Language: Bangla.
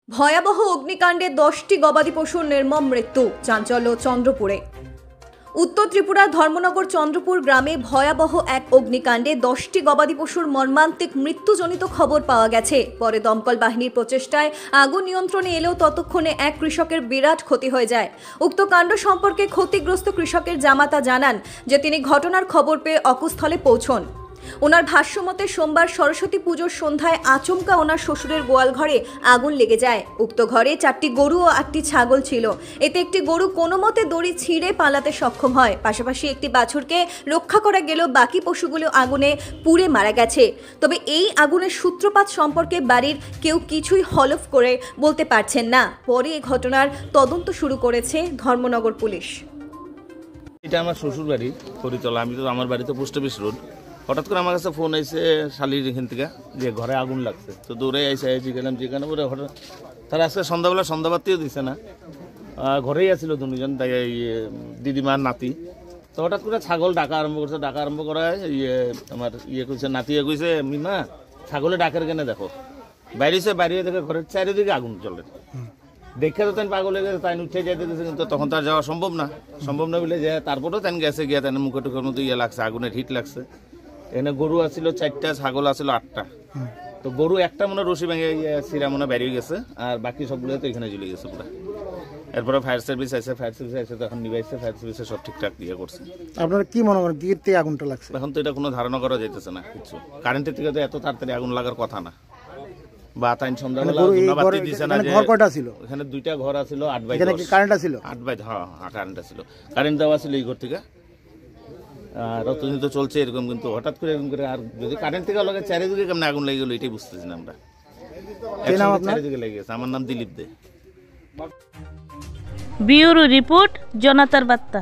ভয়াবহ অগ্নিকাণ্ডে 10টি গবাদি পশুর নির্মম মৃত্যু। চাঞ্চল্য চন্দ্রপুরে। উত্তর ত্রিপুরার ধর্মনগর চন্দ্রপুর গ্রামে ভয়াবহ এক অগ্নিকাণ্ডে 10টি গবাদি পশুর মর্মান্তিক মৃত্যুজনিত খবর পাওয়া গেছে। পরে দমকল বাহিনীর প্রচেষ্টায় আগুন নিয়ন্ত্রণে এলেও ততক্ষণে এক কৃষকের বিরাট ক্ষতি হয়ে যায়। উক্ত কাণ্ড সম্পর্কে ক্ষতিগ্রস্ত কৃষকের জামাতা জানান যে তিনি ঘটনার খবর পেয়ে অকুস্থলে পৌঁছন। ওনার ভাষ্যমতে সোমবার সরস্বতী পুজোর সন্ধ্যায় আচমকা ওনার শ্বশুরের গোয়াল ঘরে আগুন লেগে যায়। উক্ত ঘরে 4টি গরু ও 8টি ছাগল ছিল। এতে একটি গরু কোনো মতে দড়ি ছিঁড়ে পালাতে সক্ষম হয়। পাশাপাশি একটি বাছুরকে রক্ষা করা গেলেও বাকি পশুগুলো আগুনে পুড়ে মারা গেছে। তবে এই আগুনের সূত্রপাত সম্পর্কে বাড়ির কেউ কিছুই হলফ করে বলতে পারছেন না। পরে এই ঘটনার তদন্ত শুরু করেছে ধর্মনগর পুলিশ। এটা আমার শ্বশুর বাড়ি করিতলা। আমি তো আমার বাড়িতে পোস্ট অফিস রোড। হঠাৎ করে আমার কাছে ফোন আইসে শালির এখান থেকে যে ঘরে আগুন লাগছে। তো দৌড়ে আইসে গেলাম যেখানে পরে হঠাৎ তারা আজকে সন্ধ্যাবেলা সন্ধ্যাবাতিও দিছে না, ঘরেই আসছিল দুজন দিদিমার নাতি। তো হঠাৎ করে ছাগল ডাকা আরম্ভ করছে। ডাকা আরম্ভ করায় আমার কইছে নাতি কইছে মিমা ছাগলে ডাকের কেনে দেখো। বাইরেছে বাইরে দেখে ঘরের চারিদিকে আগুন চলে। দেখে তো তাই পাগল হয়ে গেছে, তাই উঠে যেতে গেছে, কিন্তু তখন তার যাওয়া সম্ভব না বলে যে তারপরেও তাই গেছে গিয়া তাই মুখে টুকের মতো লাগছে, আগুনের হিট লাগছে। এখানে গরু আছিল 4টা, ছাগল আছিল 8টা। তো গরু একটা মনে রশি ভেঙে সিরা মনে বেরিয়ে গেছে, আর বাকি সবগুলো তো এখানে জ্বলে গেছে পুরো। এরপরে ফায়ার সার্ভিস আছে, তখন নিবাইছে, ফায়ার সার্ভিসে সব ঠিকঠাক দিয়ে করছে। আপনারা কি মনে করেন কি থেকে আগুনটা লাগছে? এখন তো এটা কোনো ধারণা করা যাইতেছে না কিছু। কারেন্টের থেকে তো এত তাড়াতাড়ি আগুন লাগার কথা না। বা তাই সন্ধ্যাবেলা ধন্যবাদ দিছে না যে ঘর কয়টা ছিল? এখানে 2টা ঘর আছিল, 8 বাই 10। এখানে কি কারেন্ট ছিল? 8 বাই, হ্যাঁ কারেন্ট ছিল, কারেন্ট দেওয়া ছিল এই ঘর থেকে। আর অতদিন তো চলছে এরকম, কিন্তু হঠাৎ করে এরকম করে আর যদি কারেন্ট থেকে লাগে চারিদিকে কেমন আগুন লেগে গেলো এটাই বুঝতেছি না আমরা। চারিদিকে লেগে গেছে। আমার নাম দিলীপ দে। ব্যুরো রিপোর্ট জনতার বার্তা।